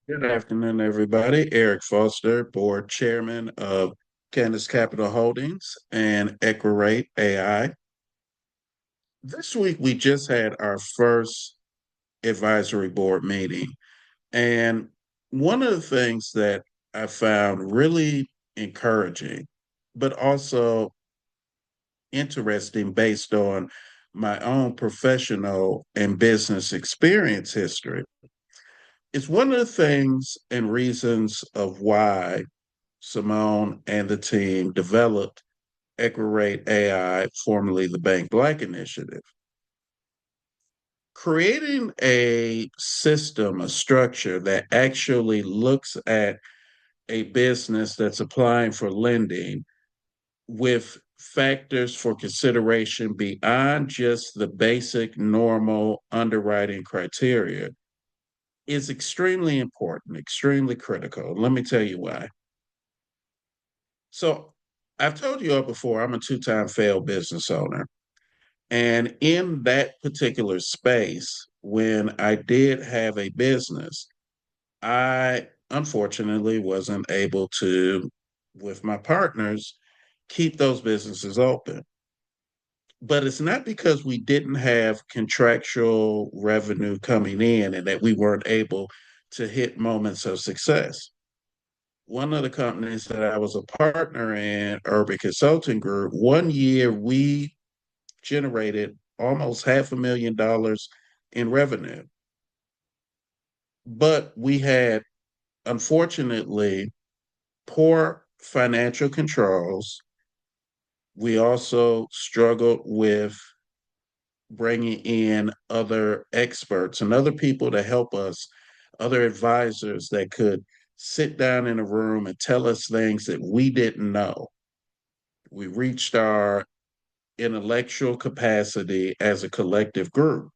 Good afternoon, everybody. Eric Foster, Board Chairman of Cannas Capital Holdings and EquiRate AI. This week, we just had our first advisory board meeting. And one of the things that I found really encouraging, but also interesting based on my own professional and business experience history, is one of the things and reasons of why Simone and the team developed EquiRate AI, formerly the Bank Black Initiative. Creating a system, a structure that actually looks at a business that's applying for lending with factors for consideration beyond just the basic normal underwriting criteria is extremely important, extremely critical. Let me tell you why. So I've told you all before, I'm a two-time failed business owner. And in that particular space, when I did have a business, I unfortunately wasn't able to, with my partners, keep those businesses open. But it's not because we didn't have contractual revenue coming in and that we weren't able to hit moments of success. One of the companies that I was a partner in, Urban Consulting Group, one year we generated almost $500,000 in revenue. But we had, unfortunately, poor financial controls. We also struggled with bringing in other experts and other people to help us, other advisors that could sit down in a room and tell us things that we didn't know. We reached our intellectual capacity as a collective group.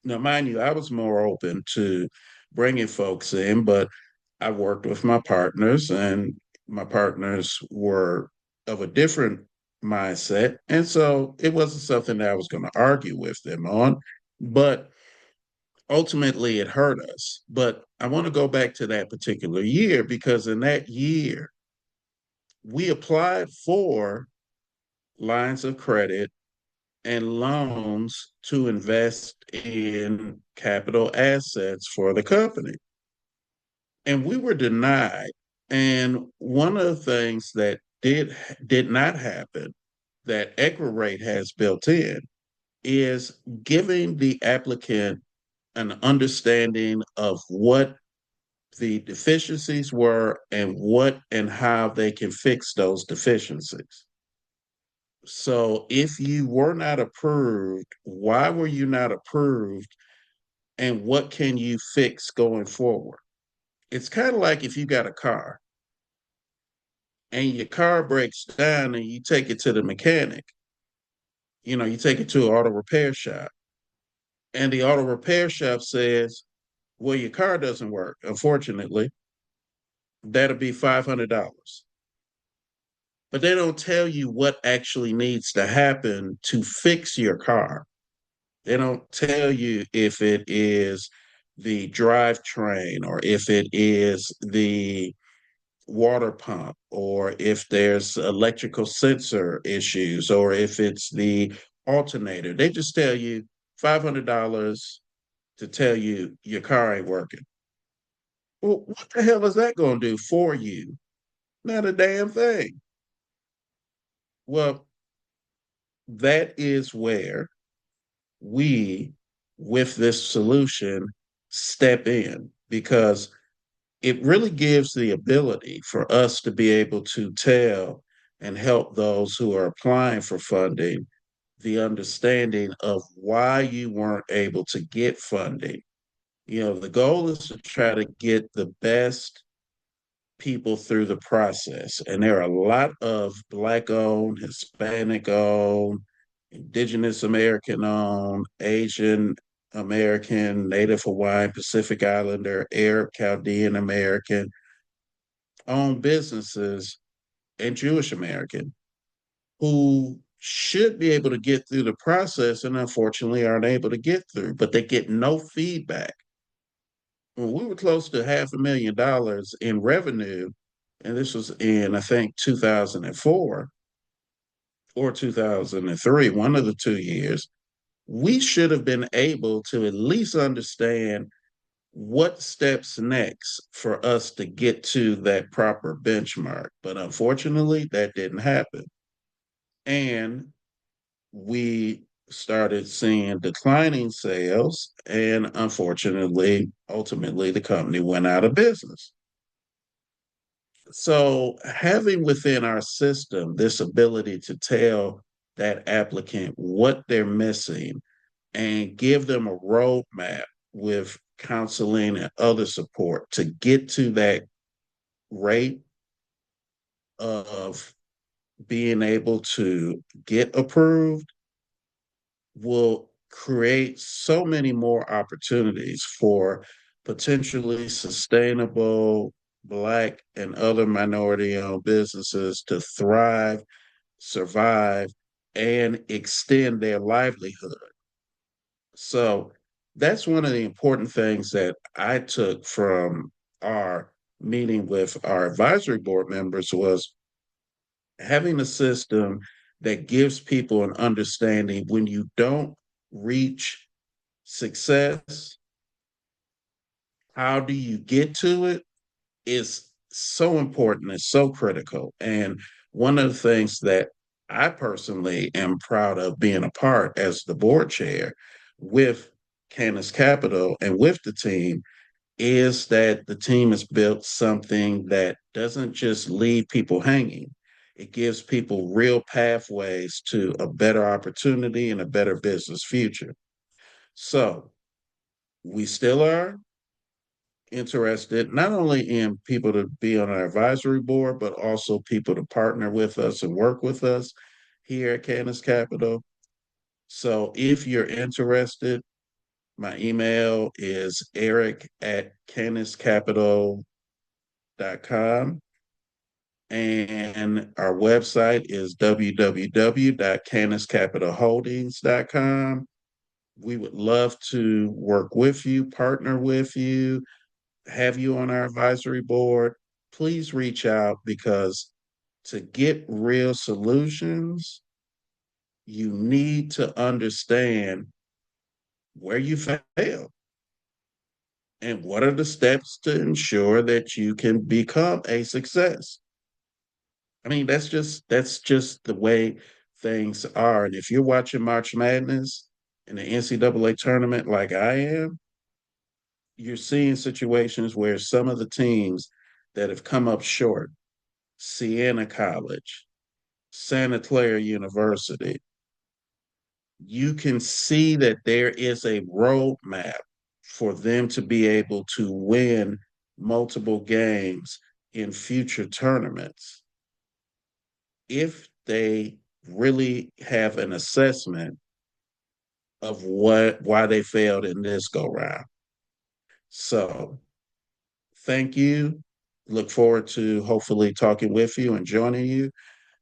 Now, mind you, I was more open to bringing folks in, but I worked with my partners, and my partners were of a different mindset. And so it wasn't something that I was going to argue with them on, but ultimately it hurt us. But I want to go back to that particular year because in that year, we applied for lines of credit and loans to invest in capital assets for the company. And we were denied. And one of the things that did not happen that EquiRate has built in is giving the applicant an understanding of what the deficiencies were and what and how they can fix those deficiencies. So if you were not approved, why were you not approved? And what can you fix going forward? It's kind of like if you got a car and your car breaks down and you take it to the mechanic, you take it to an auto repair shop, and the auto repair shop says, well, your car doesn't work. Unfortunately, that'll be $500. But they don't tell you what actually needs to happen to fix your car. They don't tell you if it is the drivetrain or if it is the water pump or if there's electrical sensor issues or if it's the alternator. They just tell you $500 to tell you your car ain't working. Well, what the hell is that going to do for you? Not a damn thing. Well, that is where we, with this solution, step in because it really gives the ability for us to be able to tell and help those who are applying for funding the understanding of why you weren't able to get funding. The goal is to try to get the best people through the process. And there are a lot of Black owned, Hispanic owned, Indigenous American owned, Asian American, Native Hawaiian, Pacific Islander, Arab, Chaldean American owned businesses and Jewish American who should be able to get through the process and unfortunately aren't able to get through, but they get no feedback. when we were close to $500,000 in revenue, and this was in, I think, 2004 or 2003, one of the 2 years, we should have been able to at least understand what steps next for us to get to that proper benchmark. But unfortunately, that didn't happen. And we started seeing declining sales. And unfortunately, ultimately, the company went out of business. So, having within our system this ability to tell that applicant what they're missing and give them a roadmap with counseling and other support to get to that rate of being able to get approved will create so many more opportunities for potentially sustainable Black and other minority owned businesses to thrive, survive, and extend their livelihood. So that's one of the important things that I took from our meeting with our advisory board members was having a system that gives people an understanding when you don't reach success, how do you get to it is so important and so critical. And one of the things that I personally am proud of being a part as the board chair with Cannas Capital and with the team is that the team has built something that doesn't just leave people hanging. It gives people real pathways to a better opportunity and a better business future. So we still are interested not only in people to be on our advisory board, but also people to partner with us and work with us here at Cannas Capital. So if you're interested, my email is eric@cannascapital.com. And our website is www.cannascapitalholdings.com. We would love to work with you, partner with you, have you on our advisory board. Please reach out because to get real solutions, you need to understand where you failed and what are the steps to ensure that you can become a success. I mean, that's just the way things are. And if you're watching March Madness in the NCAA tournament like I am, you're seeing situations where some of the teams that have come up short, Siena College, Santa Clara University, you can see that there is a roadmap for them to be able to win multiple games in future tournaments if they really have an assessment of what why they failed in this go round. So thank you. Look forward to hopefully talking with you and joining you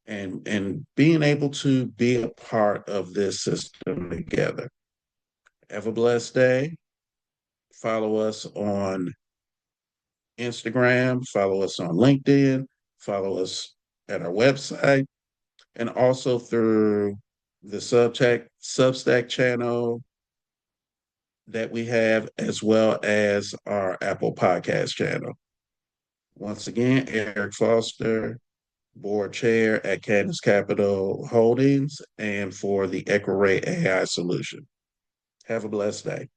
and being able to be a part of this system together. Have a blessed day. Follow us on Instagram, follow us on LinkedIn, follow us at our website, and also through the Substack channel that we have, as well as our Apple Podcast channel. Once again, Eric Foster, board chair at Cannas Capital Holdings, and for the EquiRate AI solution. Have a blessed day.